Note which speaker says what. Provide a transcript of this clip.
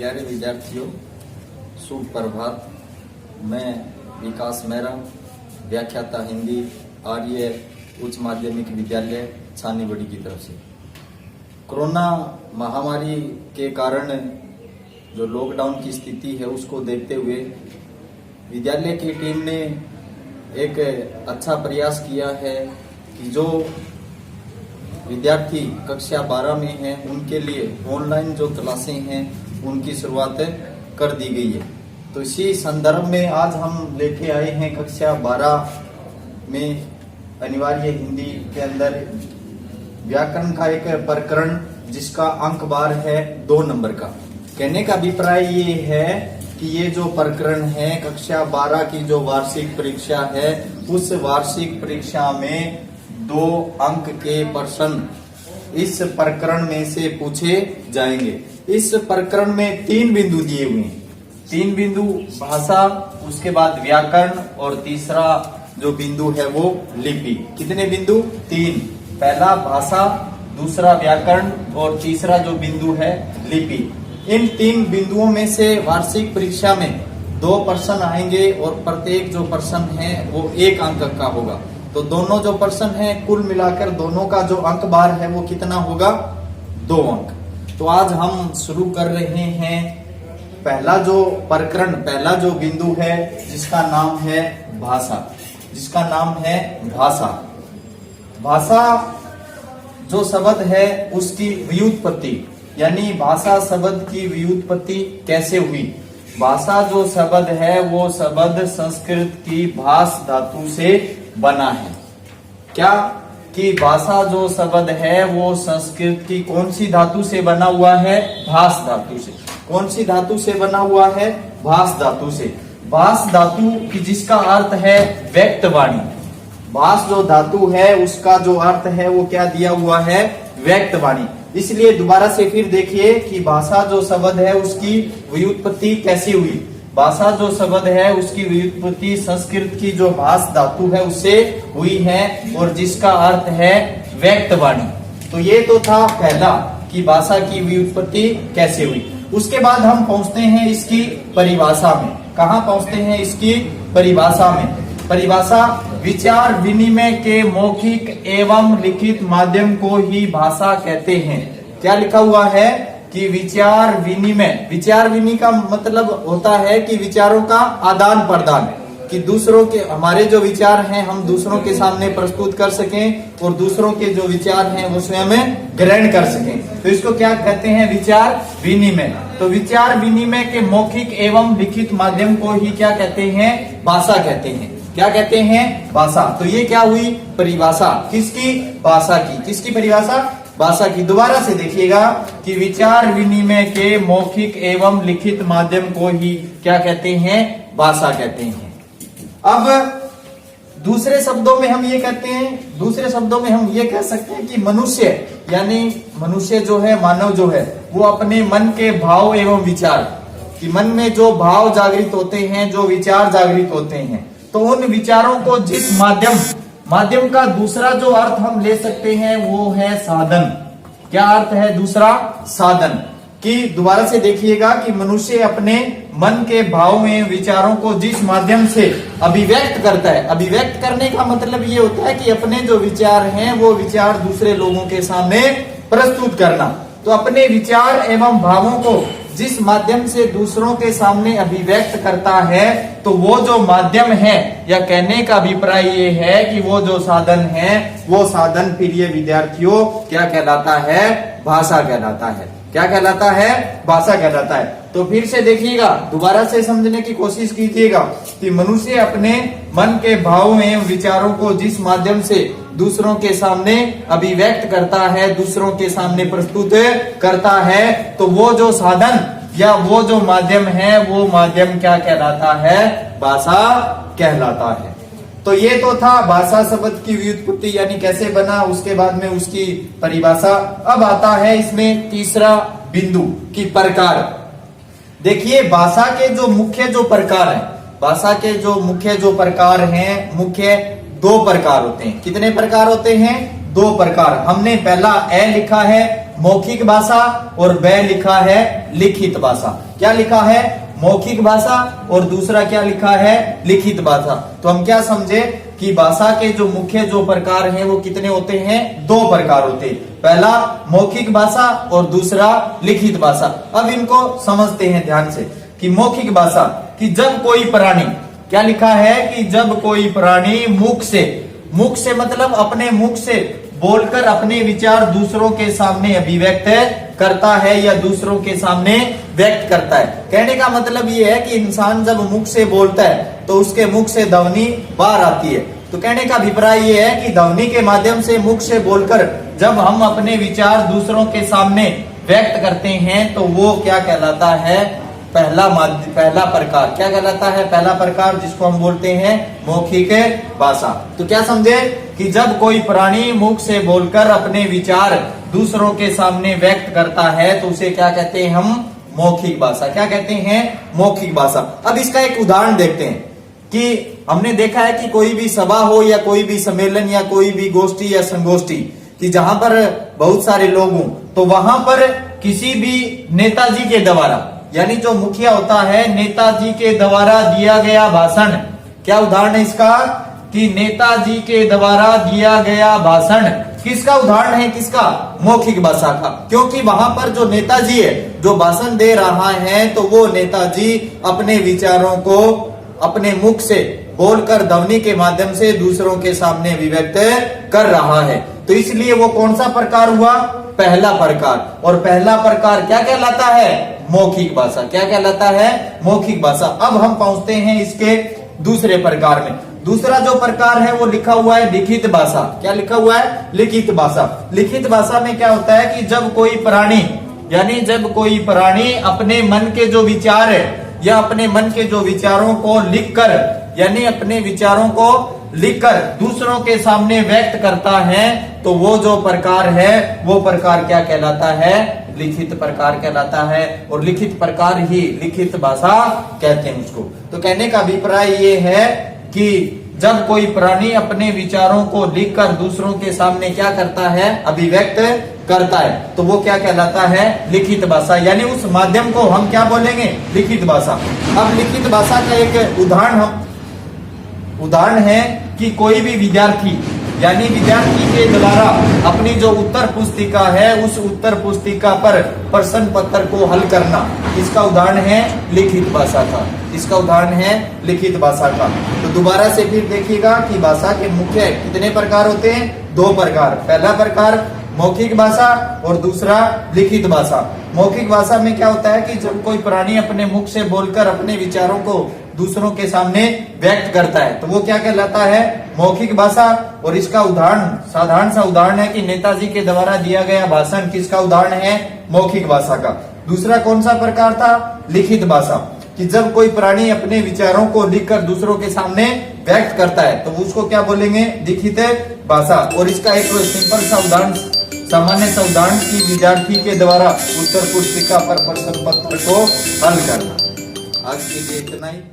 Speaker 1: प्यारे विद्यार्थियों, शुभ प्रभात। मैं विकास मेहरा, व्याख्याता हिंदी, आर्य उच्च माध्यमिक विद्यालय छानीबड़ी की तरफ से। कोरोना महामारी के कारण जो लॉकडाउन की स्थिति है उसको देखते हुए विद्यालय की टीम ने एक अच्छा प्रयास किया है कि जो विद्यार्थी कक्षा 12 में हैं उनके लिए ऑनलाइन जो क्लासें हैं उनकी शुरुआत कर दी गई है। तो इसी संदर्भ में आज हम लेके आए हैं कक्षा 12 में अनिवार्य हिंदी के अंदर व्याकरण का एक प्रकरण जिसका अंक बार है 2 नंबर का। कहने का अभिप्राय ये है कि ये जो प्रकरण है कक्षा 12 की जो वार्षिक परीक्षा है उस वार्षिक परीक्षा में 2 अंक के प्रश्न इस प्रकरण में से पूछे जाएंगे। इस प्रकरण में 3 बिंदु दिए हुए हैं। 3 बिंदु भाषा, उसके बाद व्याकरण और तीसरा जो बिंदु है वो लिपि। कितने बिंदु? 3। पहला भाषा, दूसरा व्याकरण और तीसरा जो बिंदु है लिपि। इन 3 बिंदुओं में से वार्षिक परीक्षा में 2 प्रश्न आएंगे और प्रत्येक जो प्रश्न है वो 1 अंक का होगा। तो दोनों जो प्रश्न हैं कुल मिलाकर दोनों का जो अंक बार है वो कितना होगा? 2 अंक। तो आज हम शुरू कर रहे हैं पहला जो प्रकरण, पहला जो बिंदु है जिसका नाम है भाषा, जिसका नाम है भाषा। भाषा जो शब्द है उसकी व्युत्पत्ति, यानी भाषा शब्द की व्युत्पत्ति कैसे हुई। भाषा जो शब्द है वो शब्द संस्कृत की भाष धातु से बना है। क्या कि भाषा जो शब्द है वो संस्कृत की कौन सी धातु से बना हुआ है? भाष धातु से। कौन सी धातु से बना हुआ है? भाष धातु से। भाष धातु की जिसका अर्थ है व्यक्त वाणी। भाष जो धातु है उसका जो अर्थ है वो क्या दिया हुआ है? व्यक्त वाणी। इसलिए दोबारा से फिर देखिए कि भाषा जो शब्द है उसकी व्युत्पत्ति कैसी हुई। भाषा जो शब्द है उसकी व्युत्पत्ति संस्कृत की जो भाष धातु है उससे हुई है और जिसका अर्थ है व्यक्त वाणी। तो ये तो था पहला कि भाषा की व्युत्पत्ति कैसे हुई। उसके बाद हम पहुंचते हैं इसकी परिभाषा में। कहाँ पहुंचते हैं? इसकी परिभाषा में। परिभाषा विचार विनिमय के मौखिक एवं लिखित माध्यम को ही भाषा कहते हैं। क्या लिखा हुआ है कि विचार विनिमय। विचार विनिमय का मतलब होता है कि विचारों का आदान प्रदान, कि दूसरों के हमारे जो विचार हैं हम दूसरों के सामने प्रस्तुत कर सकें और दूसरों के जो विचार हैं वो स्वयं ग्रहण कर सकें। तो इसको क्या कहते हैं? विचार विनिमय। तो विचार विनिमय के मौखिक एवं लिखित माध्यम को ही क्या कहते हैं? भाषा कहते हैं। क्या कहते हैं? भाषा। तो ये क्या हुई? परिभाषा। किसकी? भाषा की। किसकी परिभाषा? भाषा की। दोबारा से देखिएगा कि विचार विनिमय के मौखिक एवं लिखित माध्यम को ही क्या कहते हैं? भाषा कहते हैं। अब दूसरे शब्दों में हम ये कहते हैं, दूसरे शब्दों में हम ये कह सकते हैं कि मनुष्य, यानी मनुष्य जो है, मानव जो है, वो अपने मन के भाव एवं विचार, कि मन में जो भाव जागृत होते हैं, जो विचार जागृत होते हैं, तो उन विचारों को जिस माध्यम का दूसरा जो अर्थ हम ले सकते हैं वो है साधन। क्या अर्थ है दूसरा? साधन। कि दोबारा से देखिएगा कि मनुष्य अपने मन के भाव में विचारों को जिस माध्यम से अभिव्यक्त करता है। अभिव्यक्त करने का मतलब ये होता है कि अपने जो विचार हैं वो विचार दूसरे लोगों के सामने प्रस्तुत करना। तो अपने विचार एवं भावों को जिस माध्यम से दूसरों के सामने अभिव्यक्त करता है तो वो जो माध्यम है, या कहने का अभिप्राय ये है कि वो जो साधन है वो साधन फिर ये विद्यार्थियों क्या कहलाता है? भाषा कहलाता है। क्या कहलाता है? भाषा कहलाता है। तो फिर से देखिएगा, दोबारा से समझने की कोशिश कीजिएगा कि मनुष्य अपने मन के भावों एवं विचारों को जिस माध्यम से दूसरों के सामने अभिव्यक्त करता है, दूसरों के सामने प्रस्तुत करता है, तो वो जो साधन या वो जो माध्यम है वो माध्यम क्या कहलाता है? भाषा कहलाता है। तो ये तो था भाषा शब्द की व्युत्पत्ति, यानी कैसे बना, उसके बाद में उसकी परिभाषा। अब आता है इसमें तीसरा बिंदु की प्रकार। देखिए भाषा के जो मुख्य जो प्रकार हैं, भाषा के जो मुख्य जो प्रकार हैं, मुख्य 2 प्रकार होते हैं। कितने प्रकार होते हैं? 2 प्रकार। हमने पहला ए लिखा है मौखिक भाषा और ब लिखा है लिखित भाषा। क्या लिखा है? मौखिक भाषा और दूसरा क्या लिखा है? लिखित भाषा। तो हम क्या समझे कि भाषा के जो मुख्य जो प्रकार हैं वो कितने होते हैं? 2 प्रकार होते हैं। पहला मौखिक भाषा और दूसरा लिखित भाषा। अब इनको समझते हैं ध्यान से कि मौखिक भाषा कि जब कोई प्राणी, क्या लिखा है कि जब कोई प्राणी मुख से मतलब अपने मुख से बोलकर अपने विचार दूसरों के सामने अभिव्यक्त करता है या दूसरों के सामने व्यक्त करता है। कहने का मतलब ये है कि इंसान जब मुख से बोलता है तो उसके मुख से ध्वनि बाहर आती है। तो कहने का अभिप्राय ये है कि ध्वनि के माध्यम से मुख से बोलकर जब हम अपने विचार दूसरों के सामने व्यक्त करते हैं तो वो क्या कहलाता है? पहला प्रकार। क्या कहलाता है? पहला प्रकार, जिसको हम बोलते हैं मौखिक भाषा। तो क्या समझे कि जब कोई प्राणी मुख से बोलकर अपने विचार दूसरों के सामने व्यक्त करता है तो उसे क्या कहते हैं हम? मौखिक भाषा। क्या कहते हैं? मौखिक भाषा। अब इसका एक उदाहरण देखते हैं कि हमने देखा है कि कोई भी सभा हो या कोई भी सम्मेलन या कोई भी गोष्ठी या संगोष्ठी कि जहां पर बहुत सारे लोग हों तो वहां पर किसी भी नेताजी के द्वारा, यानी जो मुखिया होता है, नेताजी के द्वारा दिया गया भाषण। क्या उदाहरण है इसका? कि नेताजी के द्वारा दिया गया भाषण किसका उदाहरण है? किसका? मौखिक भाषा का। क्योंकि वहां पर जो नेताजी है जो भाषण दे रहा है तो वो नेताजी अपने विचारों को अपने मुख से बोलकर ध्वनि के माध्यम से दूसरों के सामने अभिव्यक्त कर रहा है। तो इसलिए वो कौन सा प्रकार हुआ? पहला प्रकार। और पहला प्रकार क्या कहलाता है? मौखिक भाषा। क्या कहलाता है? मौखिक भाषा। अब हम पहुंचते हैं इसके दूसरे प्रकार में। दूसरा जो प्रकार है वो लिखा हुआ है लिखित भाषा। क्या लिखा हुआ है? लिखित भाषा। लिखित भाषा में क्या होता है कि जब कोई प्राणी, यानी जब कोई प्राणी अपने मन के जो विचार है या अपने मन के जो विचारों को लिखकर, यानी अपने विचारों को लिखकर दूसरों के सामने व्यक्त करता है तो वो जो प्रकार है वो प्रकार क्या कहलाता है? लिखित प्रकार कहलाता है। और लिखित प्रकार ही लिखित भाषा कहते हैं उसको। तो कहने का अभिप्राय ये है कि जब कोई प्राणी अपने विचारों को लिखकर दूसरों के सामने क्या करता है? अभिव्यक्त करता है तो वो क्या कहलाता है? लिखित भाषा। यानी उस माध्यम को हम क्या बोलेंगे? लिखित भाषा। अब लिखित भाषा का एक उदाहरण है कि कोई भी विद्यार्थी, यानी विद्यार्थी के द्वारा अपनी जो उत्तर पुस्तिका है उस उत्तर पुस्तिका पर प्रश्न पत्र को हल करना, इसका उदाहरण है लिखित भाषा का। इसका उदाहरण है लिखित भाषा का। तो दोबारा से फिर देखिएगा कि भाषा के मुख्य कितने प्रकार होते हैं? 2 प्रकार। पहला प्रकार मौखिक भाषा और दूसरा लिखित भाषा। मौखिक भाषा में क्या होता है कि जब कोई प्राणी अपने मुख से बोलकर अपने विचारों को दूसरों के सामने व्यक्त करता है तो वो क्या कहलाता है? मौखिक भाषा। और इसका उदाहरण, साधारण सा उदाहरण है कि नेताजी के द्वारा दिया गया भाषण, किसका उदाहरण है? मौखिक भाषा का। दूसरा कौन सा प्रकार था? लिखित भाषा। कि जब कोई प्राणी अपने विचारों को लिखकर दूसरों के सामने व्यक्त करता है तो उसको क्या बोलेंगे? लिखित भाषा। और इसका एक सिंपल सा उदाहरण, सामान्य सा उदाहरण की विद्यार्थी के द्वारा उत्तर पुस्तिका पर प्रश्न पत्र को हल करना। आज के लिए इतना ही।